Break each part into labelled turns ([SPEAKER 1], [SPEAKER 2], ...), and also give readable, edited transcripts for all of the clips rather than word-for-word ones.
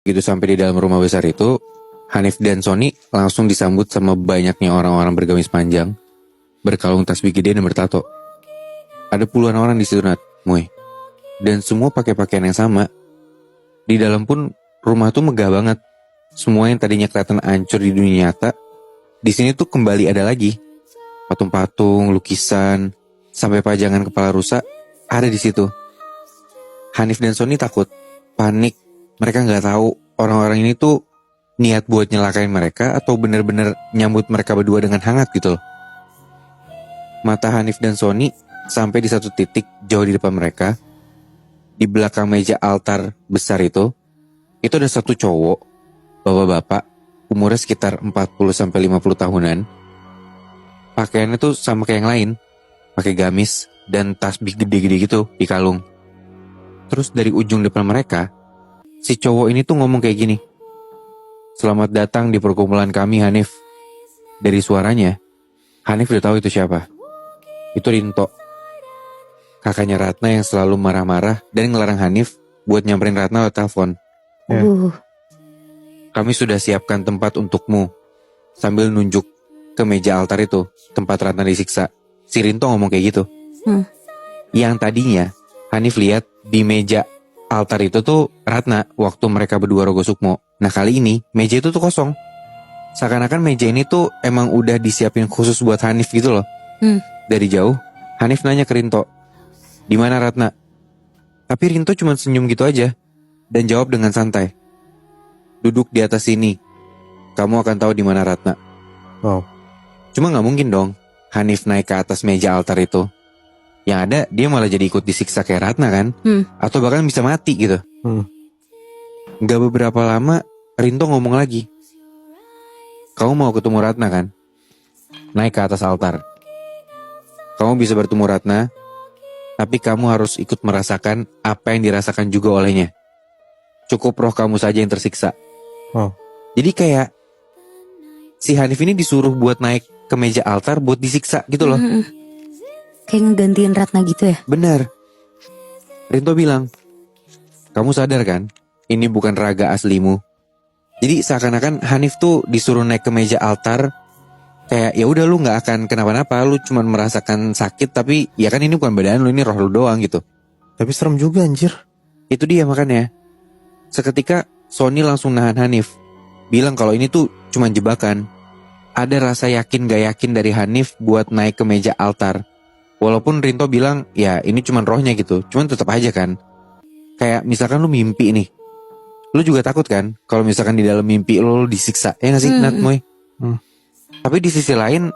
[SPEAKER 1] Begitu sampai di dalam rumah besar itu, Hanif dan Sony langsung disambut sama banyaknya orang-orang bergamis panjang, berkalung tasbih gede dan bertato. Ada puluhan orang di situ, Nat, Moy. Dan semua pakai pakaian yang sama. Di dalam pun rumah tuh megah banget. Semua yang tadinya kelihatan hancur di dunia nyata, di sini tuh kembali ada lagi. Patung-patung, lukisan, sampai pajangan kepala rusa ada di situ. Hanif dan Sony takut, panik. Mereka nggak tahu orang-orang ini tuh niat buat nyelakain mereka atau bener-bener nyambut mereka berdua dengan hangat gitu loh. Mata Hanif dan Sony sampai di satu titik jauh di depan mereka. Di belakang meja altar besar itu ada satu cowok, bapak-bapak, umurnya sekitar 40-50 tahunan. Pakaiannya tuh sama kayak yang lain, pakai gamis dan tasbih gede-gede gitu di kalung. Terus dari ujung depan mereka, si cowok ini tuh ngomong kayak gini. "Selamat datang di perkumpulan kami, Hanif." Dari suaranya, Hanif udah tahu itu siapa. Itu Rinto, kakaknya Ratna yang selalu marah-marah dan ngelarang Hanif buat nyamperin Ratna lewat telepon. "Kami sudah siapkan tempat untukmu." Sambil nunjuk ke meja altar itu, tempat Ratna disiksa. Si Rinto ngomong kayak gitu. Yang tadinya Hanif lihat di meja altar itu tuh Ratna waktu mereka berdua rogo sukmo. Nah kali ini meja itu tuh kosong. Seakan-akan meja ini tuh emang udah disiapin khusus buat Hanif gitu loh. Dari jauh Hanif nanya ke Rinto, "Di mana Ratna?" Tapi Rinto cuma senyum gitu aja dan jawab dengan santai, "Duduk di atas sini. Kamu akan tahu di mana Ratna."
[SPEAKER 2] Wow.
[SPEAKER 1] Cuma nggak mungkin dong Hanif naik ke atas meja altar itu. Yang ada dia malah jadi ikut disiksa kayak Ratna kan. Atau bahkan bisa mati gitu. Gak beberapa lama Rinto ngomong lagi, "Kamu mau ketemu Ratna kan? Naik ke atas altar. Kamu bisa bertemu Ratna, tapi kamu harus ikut merasakan apa yang dirasakan juga olehnya. Cukup roh kamu saja yang tersiksa." Jadi kayak si Hanif ini disuruh buat naik ke meja altar buat disiksa gitu loh.
[SPEAKER 3] Kayak ngegantiin Ratna gitu ya?
[SPEAKER 1] Benar. Rinto bilang, "Kamu sadar kan? Ini bukan raga aslimu." Jadi seakan-akan Hanif tuh disuruh naik ke meja altar. Kayak ya udah lu nggak akan kenapa-napa, lu cuma merasakan sakit, tapi ya kan ini bukan badan lu, ini roh lu doang gitu.
[SPEAKER 2] Tapi serem juga anjir.
[SPEAKER 1] Itu dia makanya. Seketika Sony langsung nahan Hanif, bilang kalau ini tuh cuma jebakan. Ada rasa yakin gak yakin dari Hanif buat naik ke meja altar. Walaupun Rinto bilang ya ini cuma rohnya gitu, cuman tetap aja kan. Kayak misalkan lu mimpi nih, lu juga takut kan kalau misalkan di dalam mimpi lu disiksa, ya gak sih Nat Moy? Tapi di sisi lain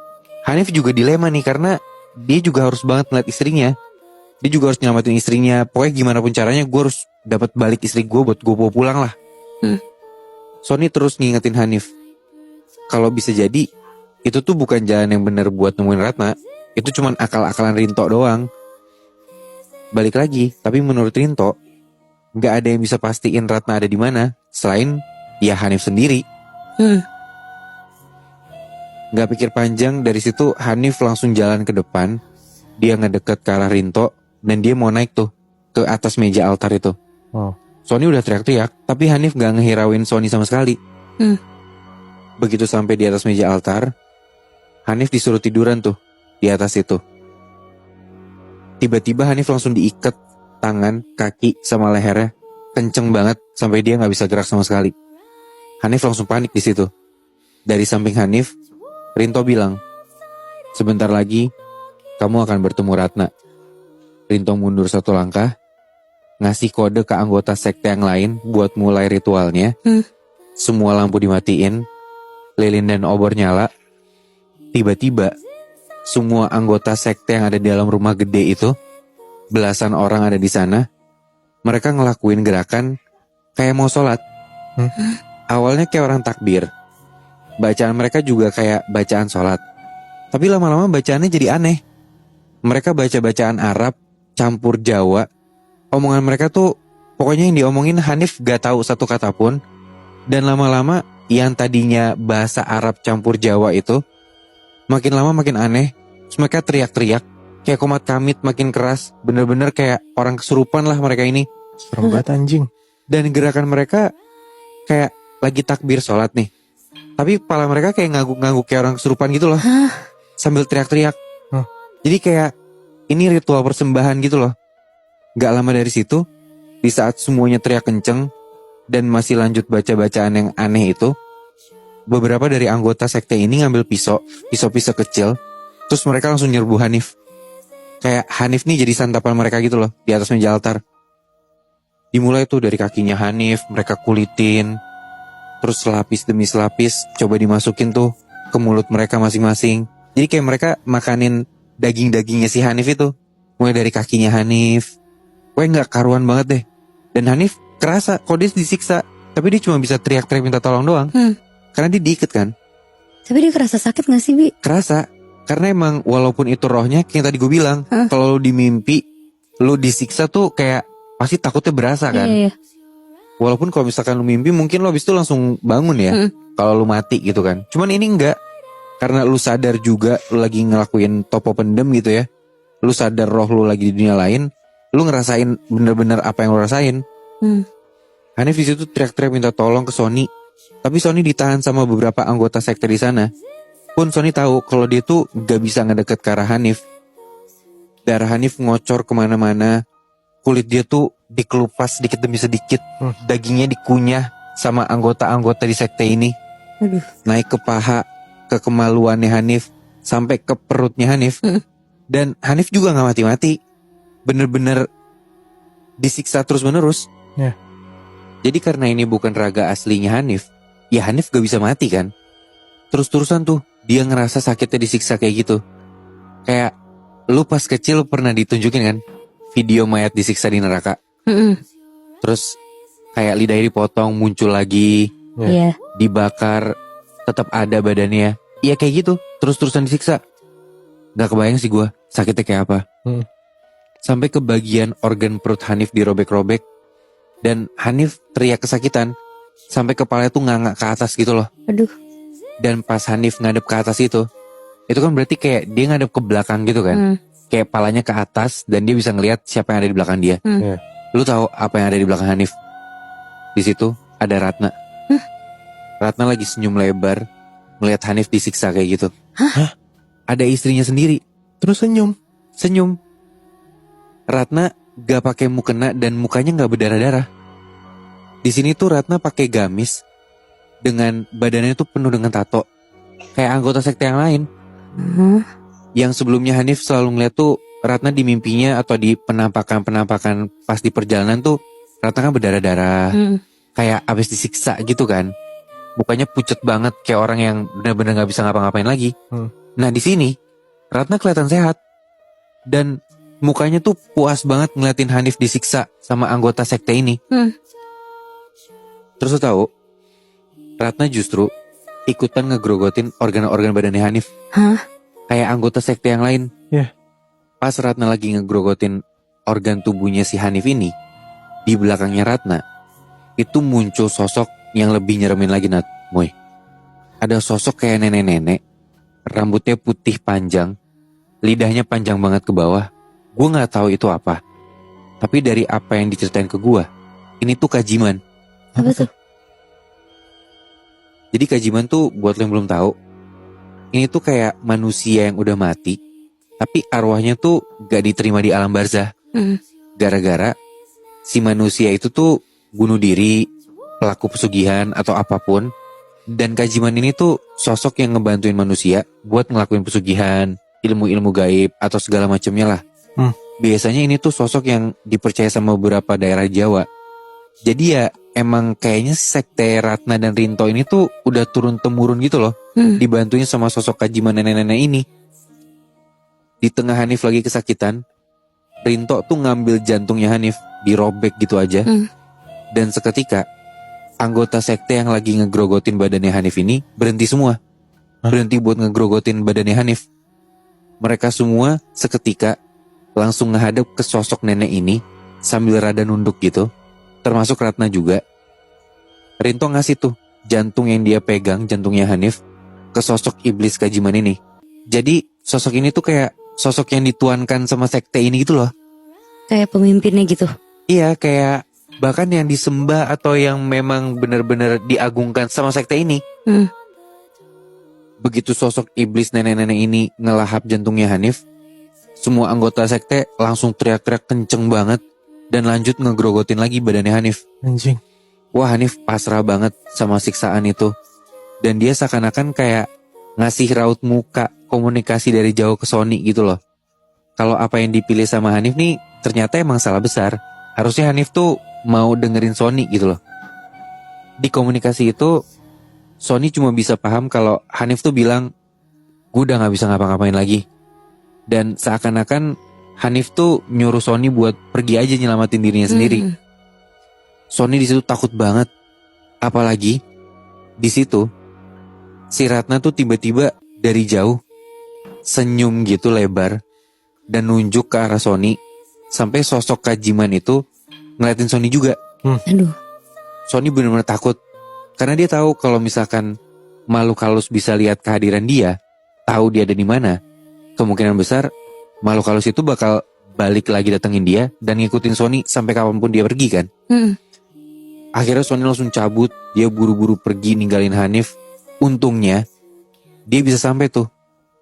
[SPEAKER 1] Hanif juga dilema nih, karena dia juga harus banget ngeliat istrinya. Dia juga harus nyelamatin istrinya. Pokoknya gimana pun caranya gue harus dapat balik istri gue buat gue bawa pulang lah. Sony terus ngingetin Hanif, kalau bisa jadi itu tuh bukan jalan yang benar buat nemuin Ratna. Itu cuman akal-akalan Rinto doang. Balik lagi, tapi menurut Rinto gak ada yang bisa pastiin Ratna ada di mana selain ya Hanif sendiri. Gak pikir panjang, dari situ Hanif langsung jalan ke depan. Dia ngedeket ke arah Rinto dan dia mau naik tuh ke atas meja altar itu. Sony udah teriak-teriak, tapi Hanif gak ngehirauin Sony sama sekali. Begitu sampai di atas meja altar, Hanif disuruh tiduran tuh di atas itu. Tiba-tiba Hanif langsung diikat tangan, kaki, sama lehernya kenceng banget sampai dia gak bisa gerak sama sekali. Hanif langsung panik di situ. Dari samping Hanif, Rinto bilang, "Sebentar lagi kamu akan bertemu Ratna." Rinto mundur satu langkah, ngasih kode ke anggota sekte yang lain buat mulai ritualnya. Semua lampu dimatiin, lilin dan obor nyala. Tiba-tiba semua anggota sekte yang ada di dalam rumah gede itu, belasan orang ada di sana, mereka ngelakuin gerakan kayak mau sholat. Awalnya kayak orang takbir, bacaan mereka juga kayak bacaan sholat. Tapi lama-lama bacaannya jadi aneh. Mereka baca bacaan Arab campur Jawa. Omongan mereka tuh pokoknya yang diomongin Hanif gak tahu satu kata pun. Dan lama-lama yang tadinya bahasa Arab campur Jawa itu makin lama makin aneh. Terus mereka teriak-teriak kayak komat kamit makin keras. Bener-bener kayak orang kesurupan lah mereka ini.
[SPEAKER 2] Serem banget anjing.
[SPEAKER 1] Dan gerakan mereka kayak lagi takbir sholat nih. Tapi kepala mereka kayak ngangguk-ngangguk kayak orang kesurupan gitu loh.
[SPEAKER 3] Hah?
[SPEAKER 1] Sambil teriak-teriak.
[SPEAKER 2] Hah?
[SPEAKER 1] Jadi kayak ini ritual persembahan gitu loh. Gak lama dari situ, di saat semuanya teriak kenceng dan masih lanjut baca-bacaan yang aneh itu, beberapa dari anggota sekte ini ngambil pisau-pisau kecil, terus mereka langsung nyerbu Hanif. Kayak Hanif nih jadi santapan mereka gitu loh, di atas meja altar. Dimulai tuh dari kakinya Hanif, mereka kulitin, terus selapis demi selapis coba dimasukin tuh ke mulut mereka masing-masing. Jadi kayak mereka makanin daging-dagingnya si Hanif itu, mulai dari kakinya Hanif. Gue gak karuan banget deh. Dan Hanif kerasa kok dia disiksa, tapi dia cuma bisa teriak-teriak minta tolong doang. Karena dia diikat kan.
[SPEAKER 3] Tapi dia kerasa sakit gak sih, Bi?
[SPEAKER 1] Kerasa. Karena emang walaupun itu rohnya, kayak tadi gue bilang, kalau lu di mimpi, lu disiksa tuh kayak pasti takutnya berasa kan.
[SPEAKER 3] Iya.
[SPEAKER 1] Walaupun kalau misalkan lu mimpi, mungkin lu habis itu langsung bangun ya. Kalau lu mati gitu kan. Cuman ini enggak. Karena lu sadar juga lu lagi ngelakuin topo pendem gitu ya. Lu sadar roh lu lagi di dunia lain. Lu ngerasain bener-bener apa yang lu rasain. Hanif di situ teriak-teriak minta tolong ke Sony. Tapi Sony ditahan sama beberapa anggota sekte di sana. Pun Sony tahu kalau dia tuh gak bisa ngedeket ke arah Hanif. Darah Hanif ngocor kemana-mana. Kulit dia tuh dikelupas sedikit demi sedikit. Dagingnya dikunyah sama anggota-anggota di sekte ini.
[SPEAKER 3] Aduh.
[SPEAKER 1] Naik ke paha, ke kemaluannya Hanif, sampai ke perutnya Hanif. Dan Hanif juga gak mati-mati. Bener-bener disiksa terus-menerus.
[SPEAKER 2] Ya.
[SPEAKER 1] Jadi karena ini bukan raga aslinya Hanif, ya Hanif gak bisa mati kan. Terus-terusan tuh dia ngerasa sakitnya disiksa kayak gitu. Kayak lu pas kecil pernah ditunjukin kan video mayat disiksa di neraka. Terus kayak lidahnya dipotong muncul lagi,
[SPEAKER 3] Iya.
[SPEAKER 1] dibakar, tetap ada badannya. Iya kayak gitu, terus-terusan disiksa. Gak kebayang sih gue sakitnya kayak apa. Sampai ke bagian organ perut Hanif dirobek-robek. Dan Hanif teriak kesakitan sampai kepalanya tuh ngangak ke atas gitu loh.
[SPEAKER 3] Aduh.
[SPEAKER 1] Dan pas Hanif ngadep ke atas itu kan berarti kayak dia ngadep ke belakang gitu kan. Kayak palanya ke atas dan dia bisa ngelihat siapa yang ada di belakang dia.
[SPEAKER 2] Iya.
[SPEAKER 1] Lu tahu apa yang ada di belakang Hanif? Di situ ada Ratna. Ratna lagi senyum lebar melihat Hanif disiksa kayak gitu. Ada istrinya sendiri.
[SPEAKER 2] Terus
[SPEAKER 1] Senyum. Ratna gak pakai mukena dan mukanya gak berdarah-darah. Di sini tuh Ratna pakai gamis dengan badannya tuh penuh dengan tato, kayak anggota sekte yang lain. Yang sebelumnya Hanif selalu ngeliat tuh Ratna di mimpinya atau di penampakan pas di perjalanan tuh Ratna kan berdarah-darah, kayak abis disiksa gitu kan. Mukanya pucet banget kayak orang yang benar-benar gak bisa ngapa-ngapain lagi. Nah di sini Ratna kelihatan sehat dan mukanya tuh puas banget ngeliatin Hanif disiksa sama anggota sekte ini. Terus lo tahu, Ratna justru ikutan ngegrogotin organ-organ badannya Hanif. Kayak anggota sekte yang lain. Pas Ratna lagi ngegrogotin organ tubuhnya si Hanif ini, di belakangnya Ratna itu muncul sosok yang lebih nyeremin lagi, Nat. Moy, ada sosok kayak nenek-nenek, rambutnya putih panjang, lidahnya panjang banget ke bawah. Gue gak tahu itu apa, tapi dari apa yang diceritain ke gue, ini tuh Kajiman.
[SPEAKER 3] Apa tuh?
[SPEAKER 1] Jadi Kajiman tuh buat lo yang belum tahu, ini tuh kayak manusia yang udah mati, tapi arwahnya tuh gak diterima di alam barzah. Gara-gara si manusia itu tuh bunuh diri, pelaku pesugihan atau apapun. Dan Kajiman ini tuh sosok yang ngebantuin manusia buat ngelakuin pesugihan, ilmu-ilmu gaib atau segala macamnya lah. Biasanya ini tuh sosok yang dipercaya sama beberapa daerah Jawa. Jadi ya emang kayaknya sekte Ratna dan Rinto ini tuh udah turun-temurun gitu loh. Dibantuin sama sosok Kajiman nenek-nenek ini. Di tengah Hanif lagi kesakitan, Rinto tuh ngambil jantungnya Hanif, dirobek gitu aja. Dan seketika anggota sekte yang lagi ngegrogotin badannya Hanif ini berhenti semua. Berhenti buat ngegrogotin badannya Hanif. Mereka semua seketika langsung ngehadap ke sosok nenek ini sambil rada nunduk gitu. Termasuk Ratna juga. Rinto ngasih tuh jantung yang dia pegang, jantungnya Hanif, ke sosok iblis Kajiman ini. Jadi sosok ini tuh kayak sosok yang dituankan sama sekte ini gitu loh.
[SPEAKER 3] Kayak pemimpinnya gitu.
[SPEAKER 1] Iya, kayak Bahkan yang disembah atau yang memang benar-benar diagungkan sama sekte ini.
[SPEAKER 3] Hmm.
[SPEAKER 1] Begitu sosok iblis nenek-nenek ini ngelahap jantungnya Hanif, semua anggota sekte langsung teriak-teriak kenceng banget dan lanjut ngegrogotin lagi badannya Hanif.
[SPEAKER 2] Anjing.
[SPEAKER 1] Wah, Hanif pasrah banget sama siksaan itu. Dan dia seakan-akan kayak ngasih raut muka komunikasi dari jauh ke Sony gitu loh. Kalau apa yang dipilih sama Hanif nih ternyata emang salah besar. Harusnya Hanif tuh mau dengerin Sony gitu loh. Di komunikasi itu Sony cuma bisa paham kalau Hanif tuh bilang, gue udah gak bisa ngapa-ngapain lagi. Dan seakan-akan Hanif tuh nyuruh Sony buat pergi aja nyelamatin dirinya sendiri.
[SPEAKER 3] Hmm.
[SPEAKER 1] Sony di situ takut banget. Apalagi di situ si Ratna tuh tiba-tiba dari jauh senyum gitu lebar dan nunjuk ke arah Sony, sampai sosok Kajiman itu ngeliatin Sony juga.
[SPEAKER 3] Aduh.
[SPEAKER 1] Sony benar-benar takut karena dia tahu kalau misalkan makhluk halus bisa lihat kehadiran dia, tahu dia ada di mana, kemungkinan besar makhluk halus itu bakal balik lagi datengin dia dan ngikutin Sony sampai kapanpun dia pergi kan.
[SPEAKER 3] Hmm.
[SPEAKER 1] Akhirnya Sony langsung cabut, dia buru-buru pergi ninggalin Hanif. Untungnya dia bisa sampai tuh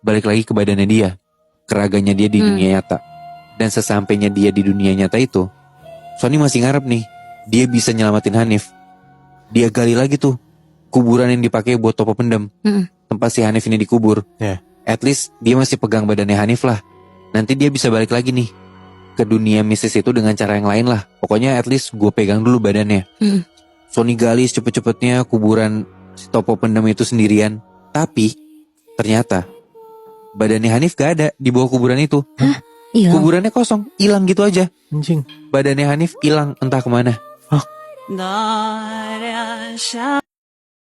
[SPEAKER 1] balik lagi ke badannya dia, ke raganya dia di dunia nyata. Dan sesampainya dia di dunia nyata itu, Sony masih ngarep nih dia bisa nyelamatin Hanif. Dia gali lagi tuh kuburan yang dipakai buat topo pendem, tempat si Hanif ini dikubur. At least dia masih pegang badannya Hanif lah. Nanti dia bisa balik lagi nih ke dunia mistis itu dengan cara yang lain lah. Pokoknya at least gue pegang dulu badannya. Sony gali cepet-cepetnya kuburan si topo pendem itu sendirian. Tapi ternyata badannya Hanif gak ada di bawah kuburan itu.
[SPEAKER 3] Iya.
[SPEAKER 1] Kuburannya kosong, hilang gitu aja.
[SPEAKER 2] Anjing.
[SPEAKER 1] Badannya Hanif hilang entah kemana.